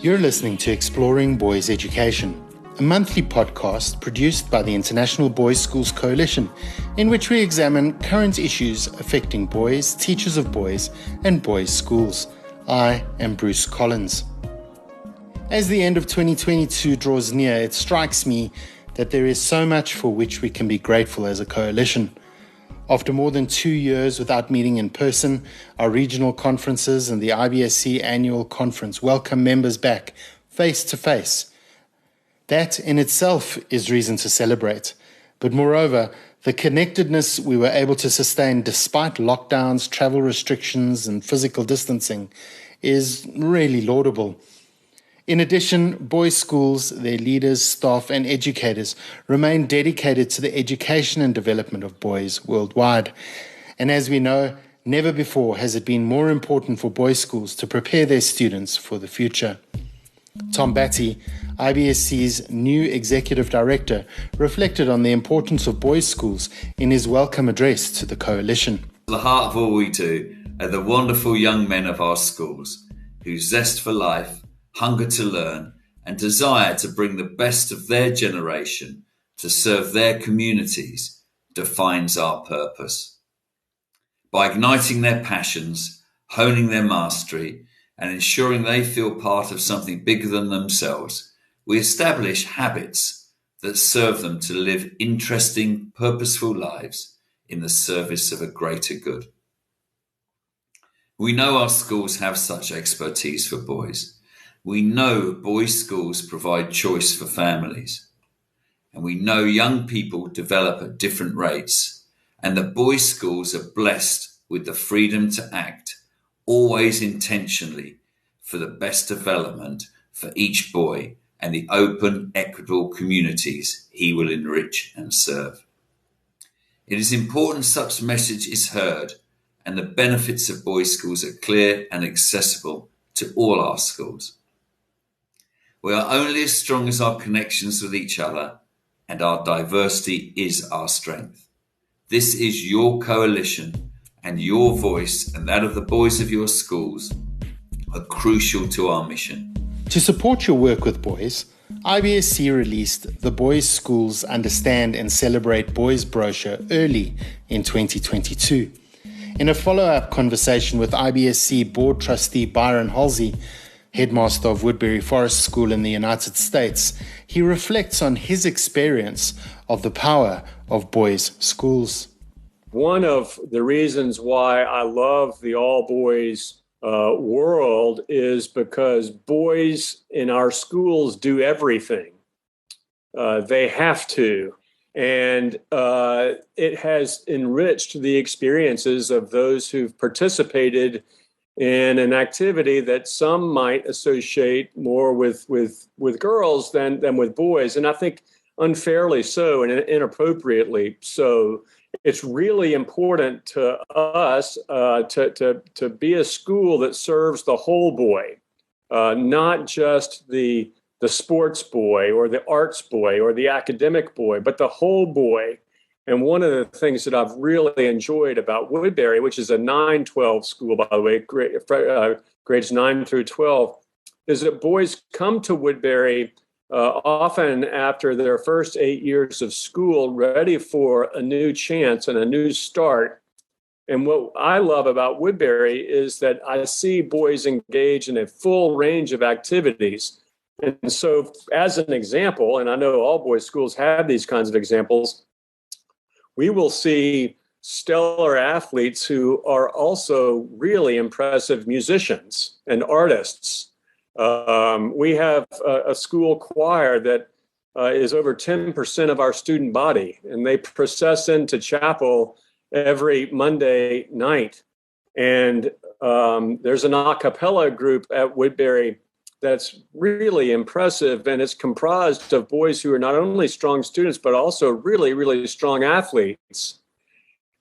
You're listening to Exploring Boys Education, a monthly podcast produced by the International Boys Schools Coalition, in which we examine current issues affecting boys, teachers of boys, and boys' schools. I am Bruce Collins. As the end of 2022 draws near, it strikes me that there is so much for which we can be grateful as a coalition. After more than 2 years without meeting in person, our regional conferences and the IBSC annual conference welcome members back face to face. That in itself is reason to celebrate. But moreover, the connectedness we were able to sustain despite lockdowns, travel restrictions, and physical distancing is really laudable. In addition, boys' schools, their leaders, staff, and educators remain dedicated to the education and development of boys worldwide. And as we know, never before has it been more important for boys' schools to prepare their students for the future. Tom Batty, IBSC's new Executive Director, reflected on the importance of boys' schools in his welcome address to the Coalition. The heart of all we do are the wonderful young men of our schools, whose zest for life, hunger to learn, and desire to bring the best of their generation to serve their communities defines our purpose. By igniting their passions, honing their mastery, and ensuring they feel part of something bigger than themselves, we establish habits that serve them to live interesting, purposeful lives in the service of a greater good. We know our schools have such expertise for boys. We know boys' schools provide choice for families. And we know young people develop at different rates. And the boys' schools are blessed with the freedom to act, always intentionally, for the best development for each boy and the open, equitable communities he will enrich and serve. It is important such message is heard and the benefits of boys' schools are clear and accessible to all our schools. We are only as strong as our connections with each other, and our diversity is our strength. This is your coalition, and your voice and that of the boys of your schools are crucial to our mission. To support your work with boys, IBSC released the Boys Schools Understand and Celebrate Boys brochure early in 2022. In a follow-up conversation with IBSC board trustee Byron Halsey, headmaster of Woodbury Forest School in the United States, he reflects on his experience of the power of boys' schools. One of the reasons why I love the all-boys world is because boys in our schools do everything. They have to. And it has enriched the experiences of those who've participated in an activity that some might associate more with girls than with boys. And I think unfairly so and inappropriately so. It's really important to us to be a school that serves the whole boy, not just the sports boy or the arts boy or the academic boy, but the whole boy. And one of the things that I've really enjoyed about Woodbury, which is a 9-12 school, by the way, grades 9 through 12, is that boys come to Woodbury often after their first 8 years of school, ready for a new chance and a new start. And what I love about Woodbury is that I see boys engage in a full range of activities. And so as an example, and I know all boys schools have these kinds of examples, we will see stellar athletes who are also really impressive musicians and artists. We have a school choir that is over 10% of our student body, and they process into chapel every Monday night. And there's an a cappella group at Woodbury that's really impressive, and it's comprised of boys who are not only strong students, but also really, really strong athletes.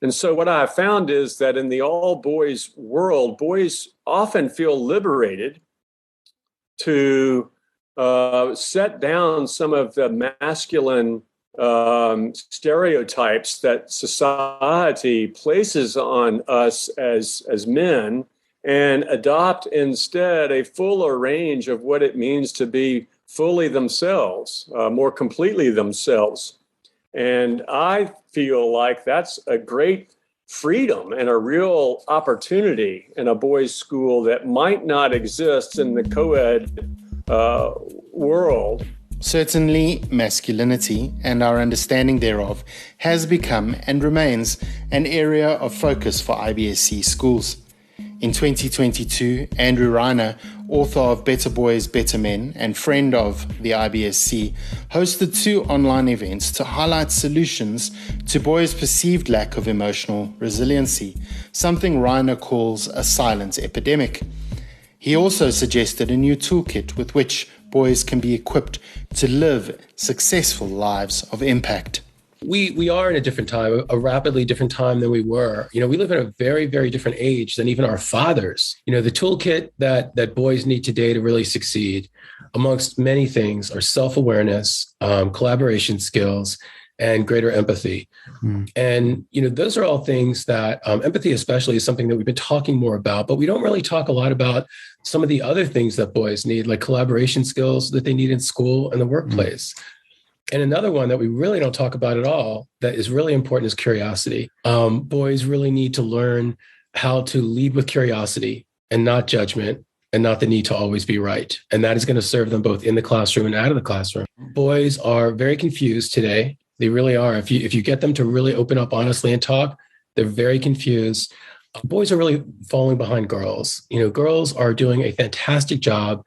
And so what I have found is that in the all-boys world, boys often feel liberated to set down some of the masculine stereotypes that society places on us as men and adopt instead a fuller range of what it means to be fully themselves, more completely themselves. And I feel like that's a great freedom and a real opportunity in a boys' school that might not exist in the co-ed world. Certainly, masculinity and our understanding thereof has become and remains an area of focus for IBSC schools. In 2022, Andrew Reiner, author of Better Boys, Better Men and friend of the IBSC, hosted 2 online events to highlight solutions to boys' perceived lack of emotional resiliency, something Reiner calls a silent epidemic. He also suggested a new toolkit with which boys can be equipped to live successful lives of impact. We are in a different time, a rapidly different time than we were. We live in a very, very different age than even our fathers. The toolkit that boys need today to really succeed, amongst many things, are self-awareness, collaboration skills, and greater empathy. And, those are all things that empathy especially is something that we've been talking more about, but we don't really talk a lot about some of the other things that boys need, like collaboration skills that they need in school and the workplace. And another one that we really don't talk about at all that is really important is curiosity. Boys really need to learn how to lead with curiosity and not judgment and not the need to always be right. And that is going to serve them both in the classroom and out of the classroom. Boys are very confused today. They really are. If you get them to really open up honestly and talk, they're very confused. Boys are really falling behind girls. Girls are doing a fantastic job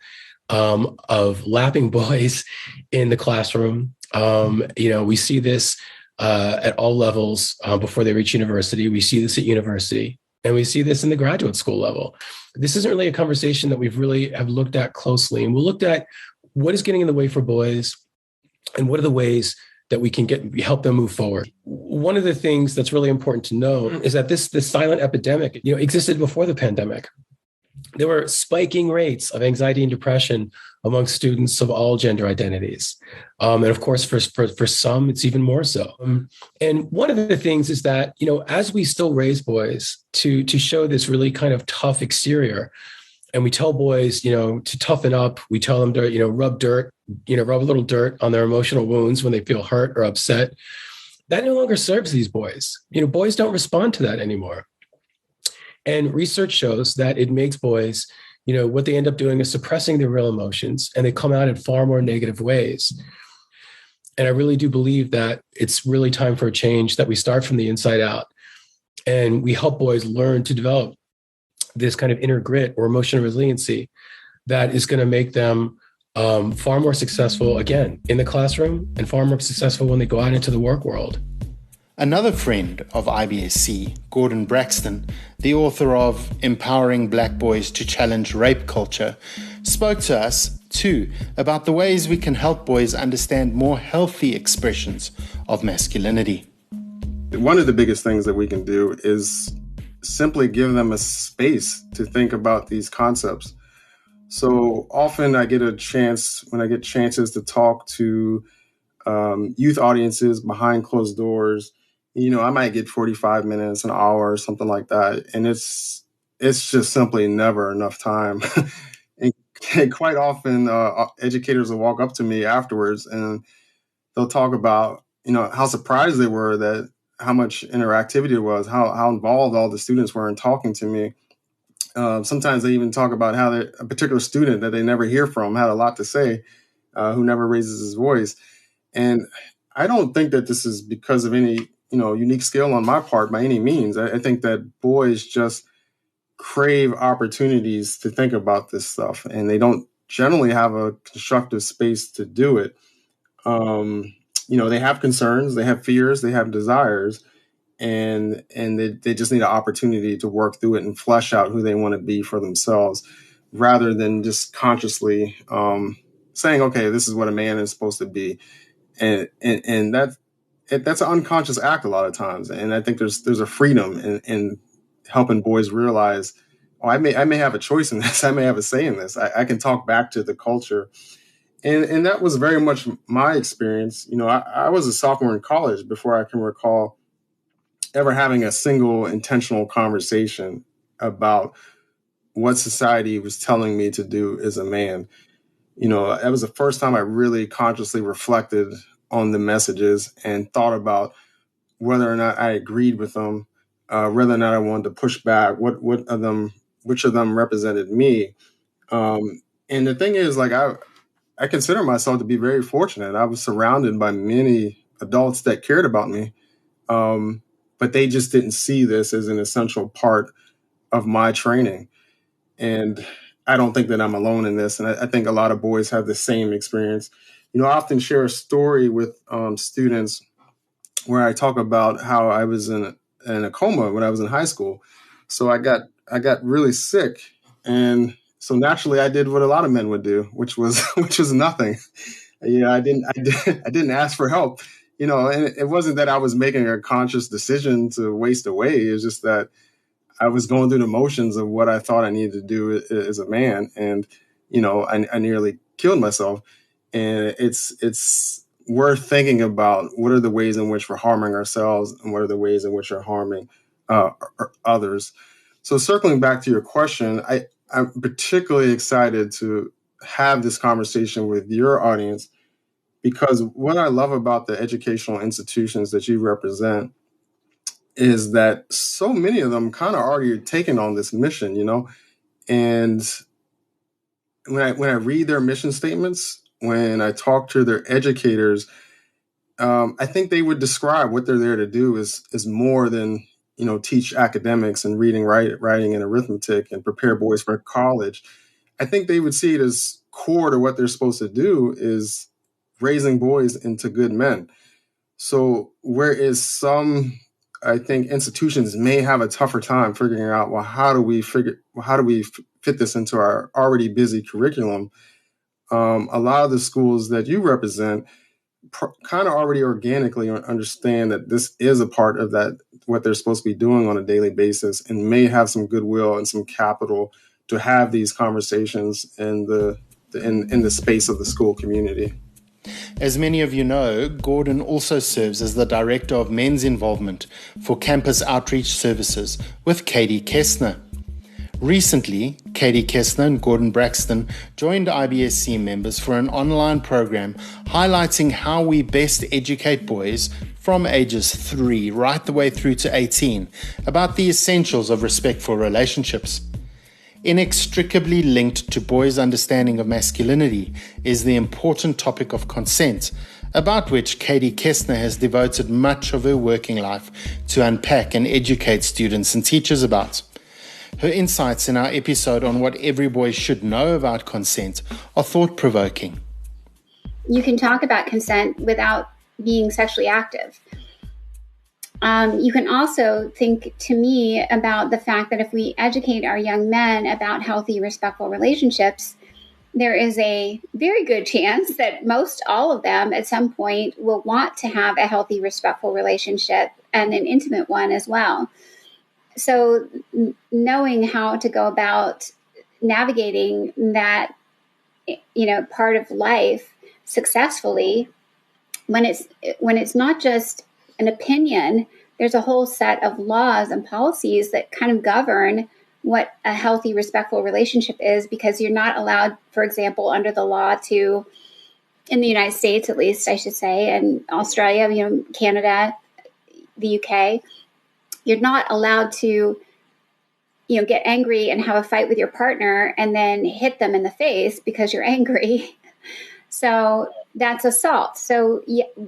of lapping boys in the classroom. We see this at all levels before they reach university. We see this at university, and we see this in the graduate school level. This isn't really a conversation that we've really have looked at closely, and we looked at what is getting in the way for boys and what are the ways that we can help them move forward. One of the things that's really important to know is that this silent epidemic, existed before the pandemic. There were spiking rates of anxiety and depression among students of all gender identities. And of course, for some, it's even more so. And one of the things is that, as we still raise boys to show this really kind of tough exterior, and we tell boys, to toughen up, we tell them to, rub a little dirt on their emotional wounds when they feel hurt or upset. That no longer serves these boys. Boys don't respond to that anymore. And research shows that it makes boys, what they end up doing is suppressing their real emotions, and they come out in far more negative ways. And I really do believe that it's really time for a change, that we start from the inside out and we help boys learn to develop this kind of inner grit or emotional resiliency that is going to make them far more successful, again, in the classroom, and far more successful when they go out into the work world. Another friend of IBSC, Gordon Braxton, the author of Empowering Black Boys to Challenge Rape Culture, spoke to us, too, about the ways we can help boys understand more healthy expressions of masculinity. One of the biggest things that we can do is simply give them a space to think about these concepts. So often I get chances to talk to youth audiences behind closed doors, I might get 45 minutes, an hour, something like that. And it's just simply never enough time. and quite often educators will walk up to me afterwards and they'll talk about, how surprised they were that how much interactivity it was, how involved all the students were in talking to me. Sometimes they even talk about how a particular student that they never hear from had a lot to say, who never raises his voice. And I don't think that this is because of any, unique skill on my part by any means. I think that boys just crave opportunities to think about this stuff, and they don't generally have a constructive space to do it. They have concerns, they have fears, they have desires, and they just need an opportunity to work through it and flesh out who they want to be for themselves, rather than just consciously saying, okay, this is what a man is supposed to be. And that's an unconscious act a lot of times. And I think there's a freedom in helping boys realize, I may have a choice in this. I may have a say in this. I can talk back to the culture. And that was very much my experience. I was a sophomore in college before I can recall ever having a single intentional conversation about what society was telling me to do as a man. That was the first time I really consciously reflected on the messages and thought about whether or not I agreed with them, whether or not I wanted to push back, which of them represented me. And the thing is, like, I consider myself to be very fortunate. I was surrounded by many adults that cared about me, but they just didn't see this as an essential part of my training. And I don't think that I'm alone in this. And I think a lot of boys have the same experience. I often share a story with students where I talk about how I was in a coma when I was in high school. So I got really sick, and so naturally I did what a lot of men would do, which was nothing. I didn't ask for help. And it wasn't that I was making a conscious decision to waste away. It's just that I was going through the motions of what I thought I needed to do as a man, and I nearly killed myself. And it's worth thinking about what are the ways in which we're harming ourselves and what are the ways in which we're harming others. So circling back to your question, I'm particularly excited to have this conversation with your audience, because what I love about the educational institutions that you represent is that so many of them kind of already taken on this mission, and when I read their mission statements, when I talk to their educators, I think they would describe what they're there to do is more than teach academics and reading, writing, and arithmetic and prepare boys for college. I think they would see it as core to what they're supposed to do is raising boys into good men. So whereas some, I think, institutions may have a tougher time figuring out, well, how do we fit this into our already busy curriculum? A lot of the schools that you represent kind of already organically understand that this is a part of that, what they're supposed to be doing on a daily basis, and may have some goodwill and some capital to have these conversations in the space of the school community. As many of you know, Gordon also serves as the Director of Men's Involvement for Campus Outreach Services with Katie Kestner. Recently, Katie Kestner and Gordon Braxton joined IBSC members for an online program highlighting how we best educate boys from ages 3 right the way through to 18 about the essentials of respectful relationships. Inextricably linked to boys' understanding of masculinity is the important topic of consent, about which Katie Kestner has devoted much of her working life to unpack and educate students and teachers about. Her insights in our episode on what every boy should know about consent are thought-provoking. You can talk about consent without being sexually active. You can also think, to me, about the fact that if we educate our young men about healthy, respectful relationships, there is a very good chance that most all of them at some point will want to have a healthy, respectful relationship, and an intimate one as well. So knowing how to go about navigating that, part of life successfully, when it's not just an opinion, there's a whole set of laws and policies that kind of govern what a healthy, respectful relationship is, because you're not allowed, for example, under the law to, in the United States at least, I should say, and Australia, Canada, the UK, you're not allowed to, get angry and have a fight with your partner and then hit them in the face because you're angry. So that's assault. So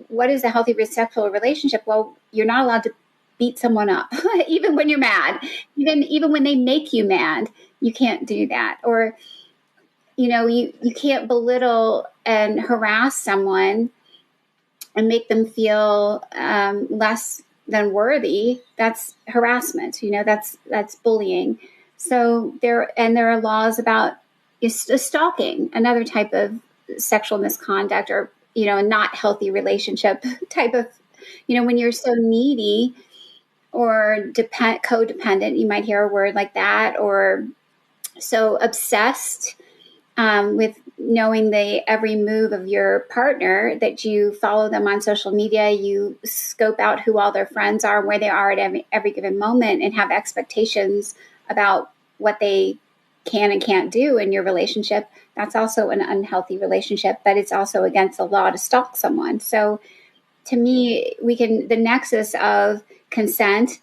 what is a healthy, respectful relationship? Well, you're not allowed to beat someone up, even when you're mad, even when they make you mad, you can't do that. Or, you can't belittle and harass someone and make them feel less than worthy. That's harassment. That's bullying. So there are laws about stalking, another type of sexual misconduct, or a not healthy relationship type of, when you're so needy or codependent, you might hear a word like that, or so obsessed with knowing the every move of your partner that you follow them on social media, you scope out who all their friends are, where they are at every given moment, and have expectations about what they can and can't do in your relationship, that's also an unhealthy relationship, but it's also against the law to stalk someone. So to me, the nexus of consent,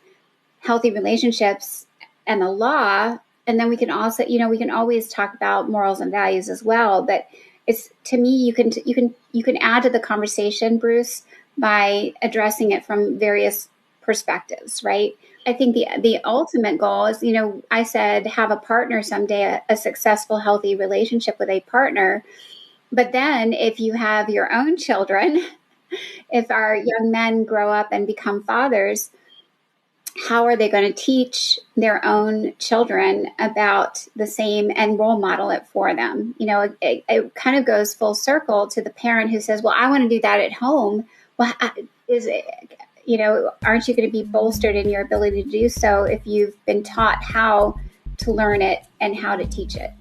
healthy relationships, and the law, and then we can also, we can always talk about morals and values as well. But it's, to me, you can add to the conversation, Bruce, by addressing it from various perspectives, right? I think the ultimate goal is, I said, have a partner someday, a successful, healthy relationship with a partner. But then if you have your own children, if our young men grow up and become fathers, how are they going to teach their own children about the same and role model it for them? It kind of goes full circle to the parent who says, well, I want to do that at home. Well, aren't you going to be bolstered in your ability to do so if you've been taught how to learn it and how to teach it?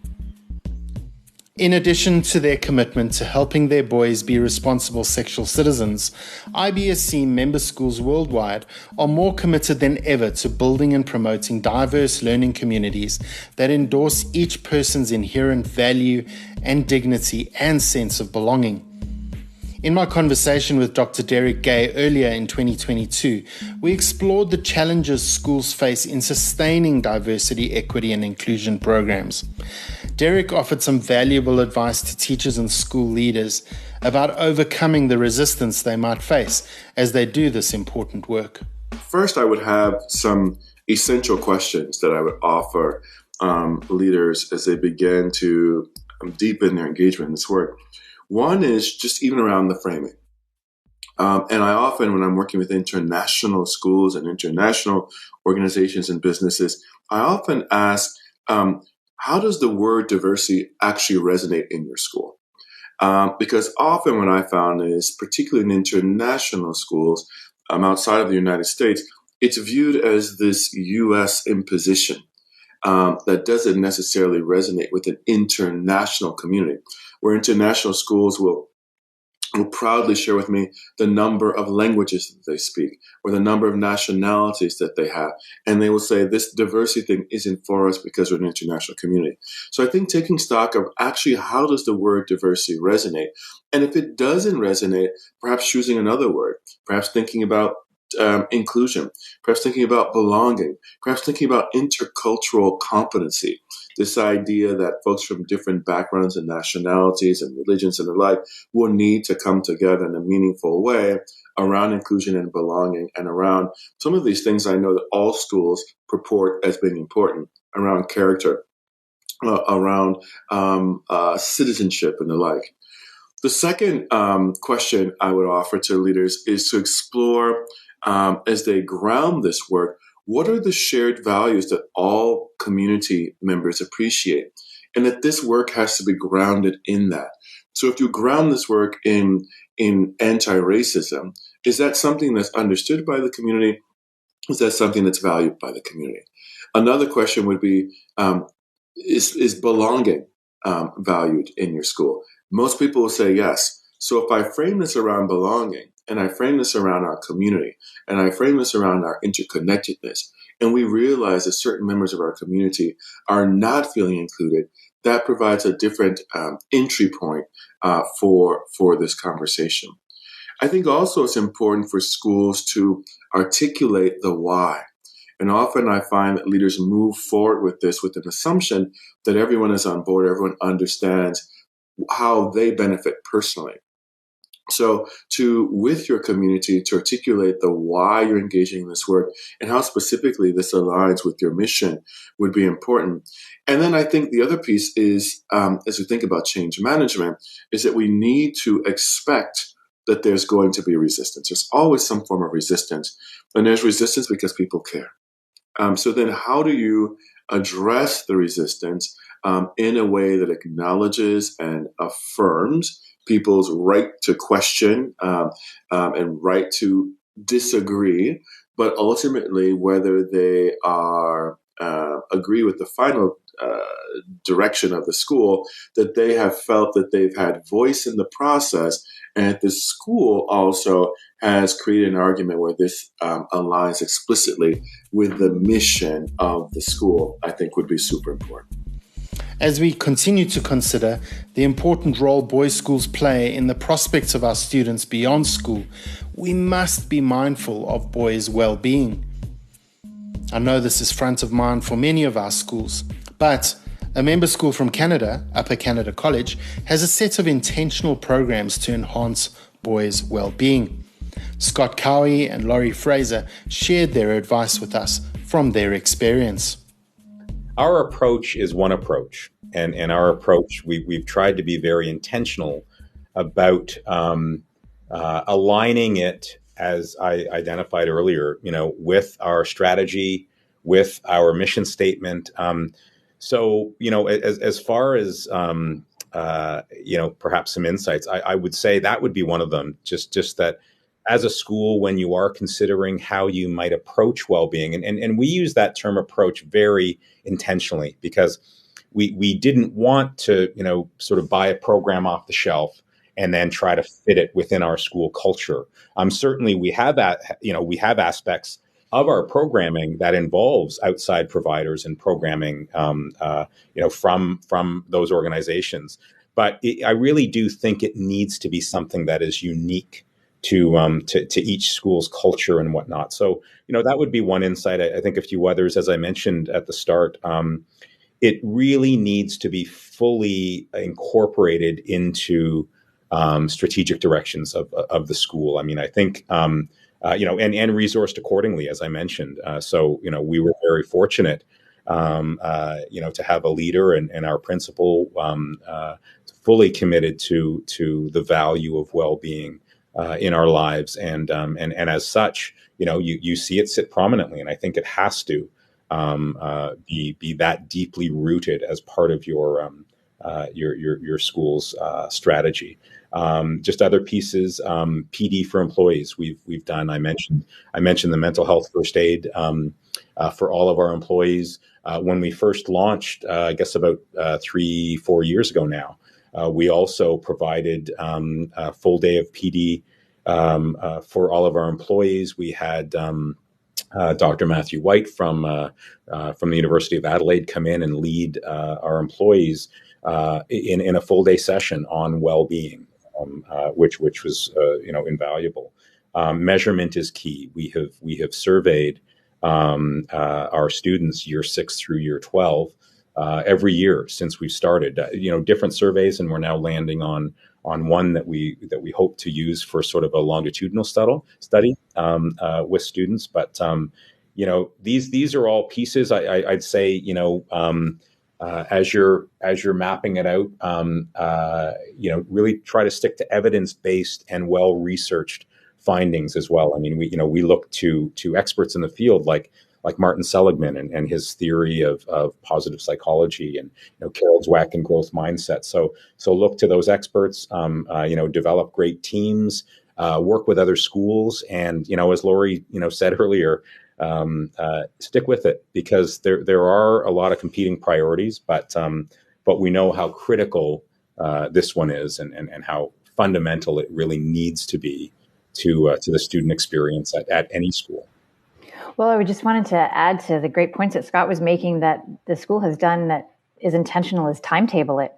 In addition to their commitment to helping their boys be responsible sexual citizens, IBSC member schools worldwide are more committed than ever to building and promoting diverse learning communities that endorse each person's inherent value and dignity and sense of belonging. In my conversation with Dr. Derek Gay earlier in 2022, we explored the challenges schools face in sustaining diversity, equity, and inclusion programs. Derek offered some valuable advice to teachers and school leaders about overcoming the resistance they might face as they do this important work. First, I would have some essential questions that I would offer leaders as they begin to deepen their engagement in this work. One is just even around the framing. And I often, when I'm working with international schools and international organizations and businesses, I often ask, how does the word diversity actually resonate in your school? Because often what I found is, particularly in international schools outside of the United States, it's viewed as this U.S. imposition that doesn't necessarily resonate with an international community, where international schools will proudly share with me the number of languages that they speak or the number of nationalities that they have. And they will say this diversity thing isn't for us because we're an international community. So I think taking stock of actually how does the word diversity resonate? And if it doesn't resonate, perhaps choosing another word, perhaps thinking about inclusion, perhaps thinking about belonging, perhaps thinking about intercultural competency. This idea that folks from different backgrounds and nationalities and religions and the like will need to come together in a meaningful way around inclusion and belonging and around some of these things I know that all schools purport as being important, around character, around citizenship and the like. The second question I would offer to leaders is to explore, as they ground this work, what are the shared values that all community members appreciate? And that this work has to be grounded in that. So if you ground this work in anti-racism, is that something that's understood by the community? Is that something that's valued by the community? Another question would be, is belonging valued in your school? Most people will say yes. So if I frame this around belonging, and I frame this around our community, and I frame this around our interconnectedness, and we realize that certain members of our community are not feeling included, that provides a different entry point for this conversation. I think also it's important for schools to articulate the why. And often I find that leaders move forward with this with an assumption that everyone is on board, everyone understands how they benefit personally. So with your community, to articulate the why you're engaging in this work and how specifically this aligns with your mission would be important. And then I think the other piece is, as we think about change management, is that we need to expect that there's going to be resistance. There's always some form of resistance. And there's resistance because people care. So then how do you address the resistance in a way that acknowledges and affirms people's right to question and right to disagree, but ultimately whether they are agree with the final direction of the school, that they have felt that they've had voice in the process, and that the school also has created an argument where this aligns explicitly with the mission of the school, I think would be super important. As we continue to consider the important role boys' schools play in the prospects of our students beyond school, we must be mindful of boys' well-being. I know this is front of mind for many of our schools, but a member school from Canada, Upper Canada College, has a set of intentional programs to enhance boys' well-being. Scott Cowie and Laurie Fraser shared their advice with us from their experience. Our approach is one approach, and our approach, we've tried to be very intentional about aligning it, as I identified earlier, with our strategy, with our mission statement. So, as far as perhaps some insights, I would say that would be one of them. Just that, as a school, when you are considering how you might approach well-being, and we use that term approach very intentionally, because we didn't want to, sort of buy a program off the shelf and then try to fit it within our school culture. Certainly we have aspects of our programming that involves outside providers and programming, from those organizations. But I really do think it needs to be something that is unique to each school's culture and whatnot. So, that would be one insight. I think a few others, as I mentioned at the start. It really needs to be fully incorporated into strategic directions of the school. I mean, I think, and resourced accordingly, as I mentioned. So, we were very fortunate, to have a leader and our principal fully committed to the value of well-being in our lives. And as such, you see it sit prominently, and I think it has to be that deeply rooted as part of your school's strategy. Just other pieces, PD for employees we've done. I mentioned the mental health first aid for all of our employees. When we first launched, I guess about 3-4 years ago now, we also provided a full day of PD for all of our employees. We had Dr. Matthew White from the University of Adelaide come in and lead our employees in a full day session on well-being, which was invaluable. Measurement is key. We have surveyed our students year 6 through year 12 every year since we've started. Different surveys, and we're now landing on one that we hope to use for sort of a longitudinal study with students. But these are all pieces. I'd say as you're mapping it out, really try to stick to evidence-based and well-researched findings as well. I mean, we look to experts in the field like Martin Seligman and his theory of positive psychology, and Carol Dweck and growth mindset. So look to those experts. Develop great teams, work with other schools, and as Laurie said earlier, stick with it, because there are a lot of competing priorities, but we know how critical this one is, and how fundamental it really needs to be to the student experience at any school. Well, I just wanted to add to the great points that Scott was making, that the school has done that is intentional, is timetable it.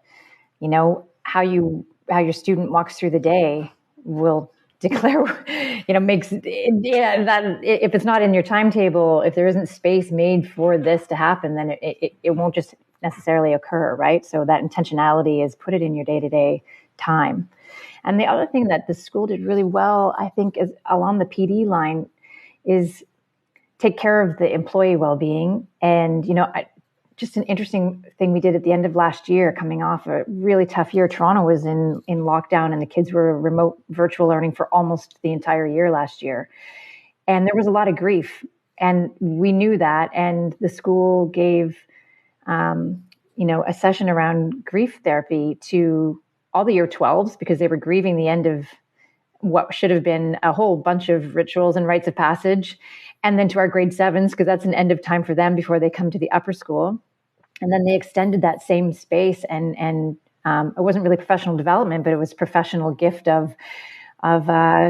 How your student walks through the day will declare, that if it's not in your timetable, if there isn't space made for this to happen, then it won't just necessarily occur, right? So that intentionality is put it in your day-to-day time. And the other thing that the school did really well, I think, is along the PD line, is take care of the employee well-being. And, just an interesting thing we did at the end of last year, coming off a really tough year. Toronto was in lockdown, and the kids were remote virtual learning for almost the entire year last year. And there was a lot of grief, and we knew that. And the school gave, a session around grief therapy to all the year 12s, because they were grieving the end of what should have been a whole bunch of rituals and rites of passage. And then to our grade 7s, because that's an end of time for them before they come to the upper school. And then they extended that same space, and it wasn't really professional development, but it was professional gift of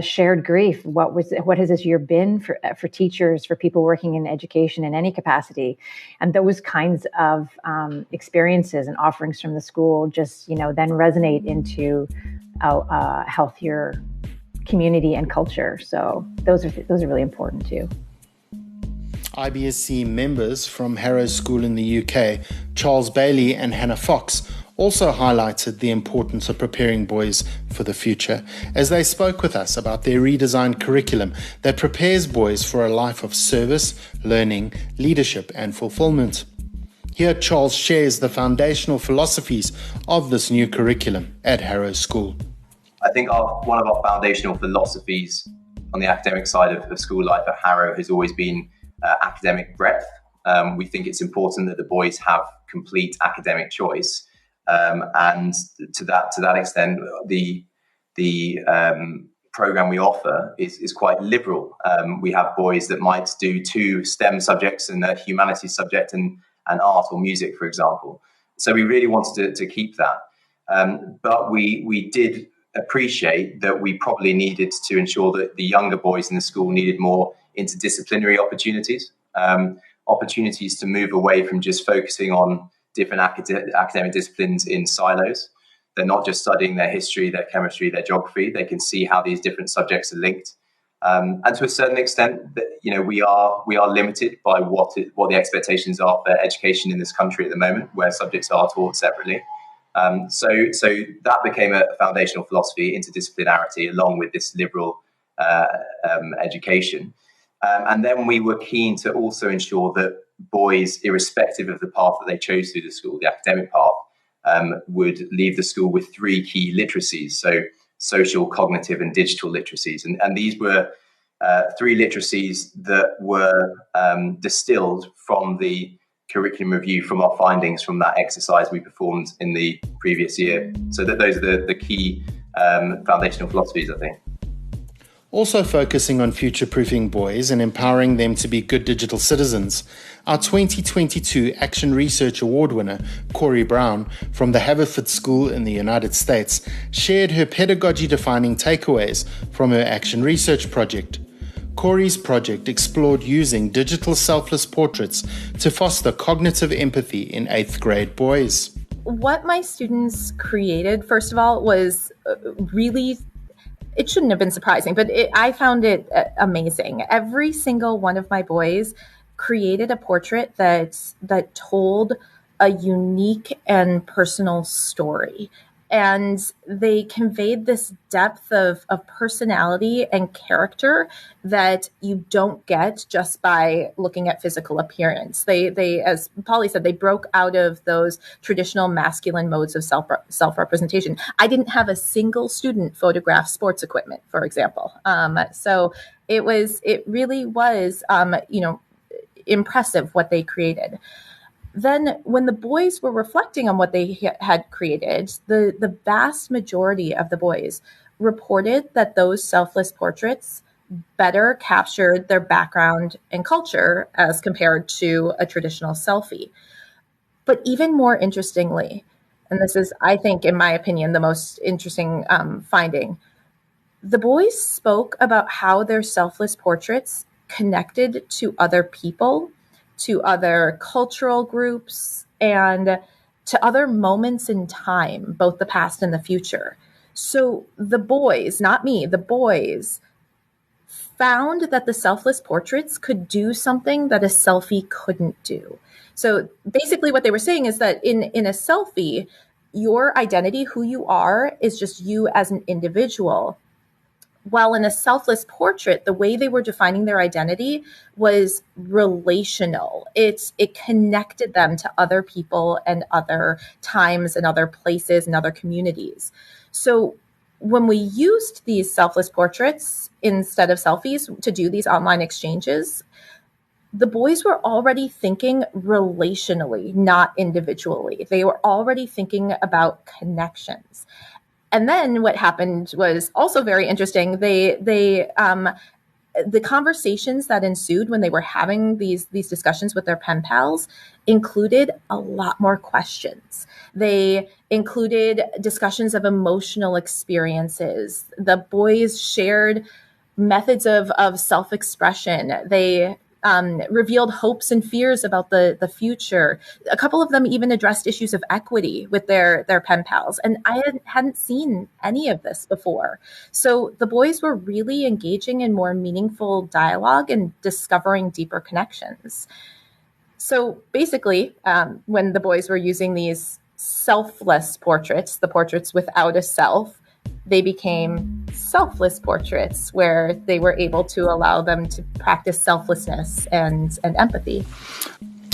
shared grief. What has this year been for teachers, for people working in education in any capacity? And those kinds of experiences and offerings from the school just, then resonate into a healthier community and culture. So those are really important too. IBSC members from Harrow School in the UK, Charles Bailey and Hannah Fox, also highlighted the importance of preparing boys for the future as they spoke with us about their redesigned curriculum that prepares boys for a life of service, learning, leadership and fulfillment. Here Charles shares the foundational philosophies of this new curriculum at Harrow School. I think one of our foundational philosophies on the academic side of school life at Harrow has always been academic breadth. We think it's important that the boys have complete academic choice. And to that extent, the program we offer is quite liberal. We have boys that might do 2 STEM subjects and a humanities subject and art or music, for example. So we really wanted to keep that. But we did appreciate that we probably needed to ensure that the younger boys in the school needed more interdisciplinary opportunities, opportunities to move away from just focusing on different academic disciplines in silos. They're not just studying their history, their chemistry, their geography. They can see how these different subjects are linked. And to a certain extent, we are limited by what the expectations are for education in this country at the moment, where subjects are taught separately. So that became a foundational philosophy, interdisciplinarity, along with this liberal education. And then we were keen to also ensure that boys, irrespective of the path that they chose through the school, the academic path, would leave the school with 3 key literacies, so social, cognitive, and digital literacies. And these were 3 literacies that were distilled from the curriculum review, from our findings from that exercise we performed in the previous year. So that those are the key foundational philosophies, I think. Also focusing on future-proofing boys and empowering them to be good digital citizens, our 2022 Action Research Award winner, Corey Brown, from the Haverford School in the United States, shared her pedagogy-defining takeaways from her Action Research project. Corey's project explored using digital selfless portraits to foster cognitive empathy in 8th grade boys. What my students created, first of all, was really... It shouldn't have been surprising, but I found it amazing. Every single one of my boys created a portrait that told a unique and personal story. And they conveyed this depth of personality and character that you don't get just by looking at physical appearance. They, as Polly said, they broke out of those traditional masculine modes of self-representation. I didn't have a single student photograph sports equipment, for example. So it really was, impressive what they created. Then when the boys were reflecting on what they had created, the vast majority of the boys reported that those selfless portraits better captured their background and culture as compared to a traditional selfie. But even more interestingly, and this is, I think, in my opinion, the most interesting finding, the boys spoke about how their selfless portraits connected to other people, to other cultural groups, and to other moments in time, both the past and the future. So the boys, not me, the boys found that the selfless portraits could do something that a selfie couldn't do. So basically what they were saying is that in a selfie, your identity, who you are, is just you as an individual. While in a selfless portrait, the way they were defining their identity was relational. It connected them to other people and other times and other places and other communities. So when we used these selfless portraits instead of selfies to do these online exchanges, the boys were already thinking relationally, not individually. They were already thinking about connections. And then what happened was also very interesting. They the conversations that ensued when they were having these discussions with their pen pals included a lot more questions. They included discussions of emotional experiences. The boys shared methods of self-expression. They revealed hopes and fears about the future. A couple of them even addressed issues of equity with their pen pals. And I hadn't seen any of this before. So the boys were really engaging in more meaningful dialogue and discovering deeper connections. So basically, when the boys were using these selfless portraits, the portraits without a self, they became selfless portraits where they were able to allow them to practice selflessness and empathy.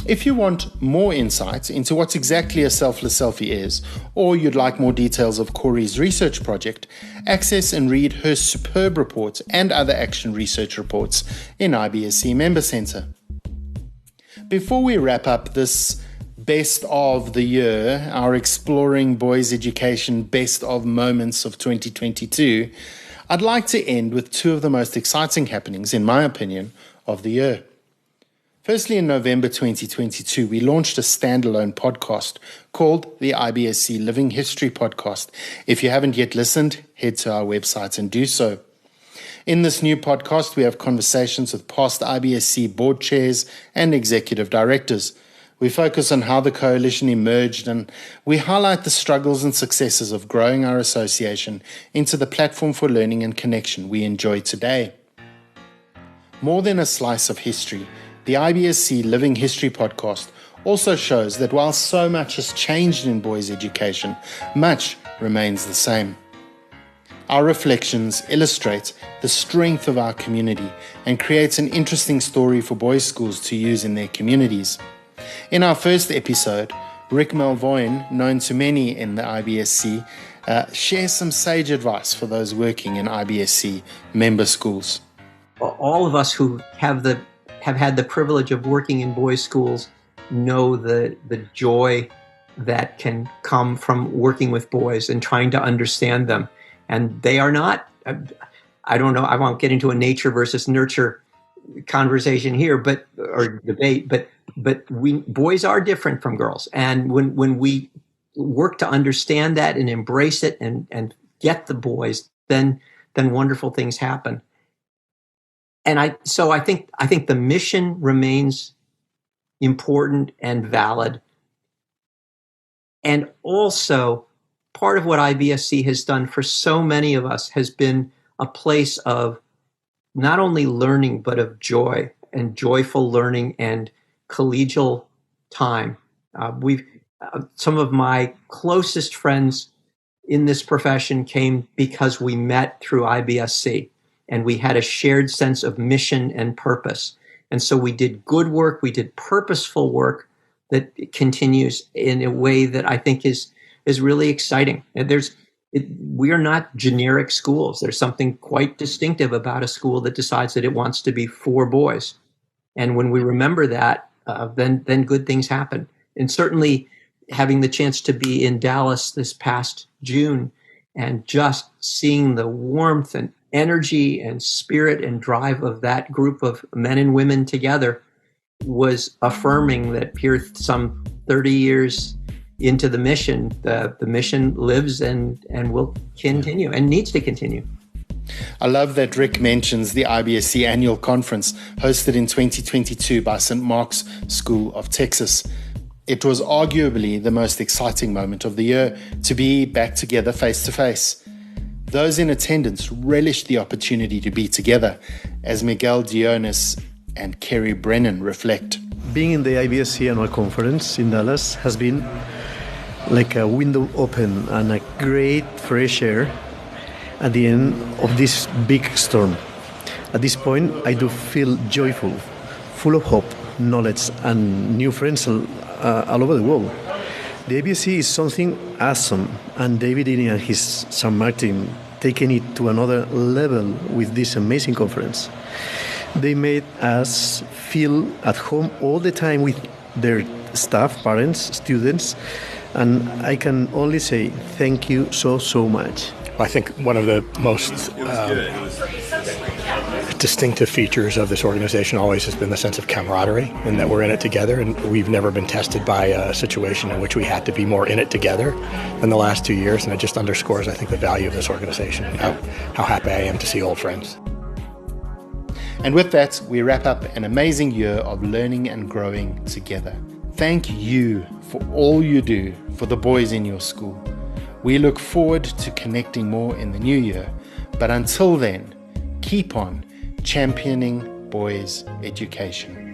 If you want more insights into what exactly a selfless selfie is, or you'd like more details of Corey's research project, access and read her superb reports and other action research reports in IBSC Member Centre. Before we wrap up this Best of the Year, our Exploring Boys Education Best of Moments of 2022, I'd like to end with two of the most exciting happenings, in my opinion, of the year. Firstly, in November 2022, we launched a standalone podcast called the IBSC Living History Podcast. If you haven't yet listened, head to our website and do so. In this new podcast, we have conversations with past IBSC board chairs and executive directors. We focus on how the coalition emerged, and we highlight the struggles and successes of growing our association into the platform for learning and connection we enjoy today. More than a slice of history, the IBSC Living History Podcast also shows that while so much has changed in boys' education, much remains the same. Our reflections illustrate the strength of our community and creates an interesting story for boys' schools to use in their communities. In our first episode, Rick Melvoin, known to many in the IBSC, shares some sage advice for those working in IBSC member schools. All of us who have had the privilege of working in boys' schools know the joy that can come from working with boys and trying to understand them. And they are not, I don't know, I won't get into a nature versus nurture conversation here, or debate, but boys are different from girls. And when we work to understand that and embrace it and get the boys, then wonderful things happen. And I think the mission remains important and valid. And also, part of what IBSC has done for so many of us has been a place of not only learning, but of joy and joyful learning and collegial time. Some of my closest friends in this profession came because we met through IBSC and we had a shared sense of mission and purpose. And so we did good work, we did purposeful work that continues in a way that I think is really exciting. And we are not generic schools. There's something quite distinctive about a school that decides that it wants to be for boys. And when we remember that, then good things happen. And certainly having the chance to be in Dallas this past June and just seeing the warmth and energy and spirit and drive of that group of men and women together was affirming that here some 30 years into the mission, the mission lives and will continue and needs to continue. I love that Rick mentions the IBSC annual conference hosted in 2022 by St. Mark's School of Texas. It was arguably the most exciting moment of the year to be back together face to face. Those in attendance relished the opportunity to be together, as Miguel Dionis and Kerry Brennan reflect. Being in the IBSC annual conference in Dallas has been like a window open and a great fresh air at the end of this big storm. At this point, I do feel joyful, full of hope, knowledge, and new friends all over the world. The IBSC is something awesome, and David Innie and his San Martin taking it to another level with this amazing conference. They made us feel at home all the time with their staff, parents, students, and I can only say thank you so much. I think one of the most distinctive features of this organization always has been the sense of camaraderie and that we're in it together, and we've never been tested by a situation in which we had to be more in it together than the last 2 years, and it just underscores, I think, the value of this organization, how happy I am to see old friends. And with that, we wrap up an amazing year of learning and growing together. Thank you for all you do for the boys in your school. We look forward to connecting more in the new year, but until then, keep on championing boys' education.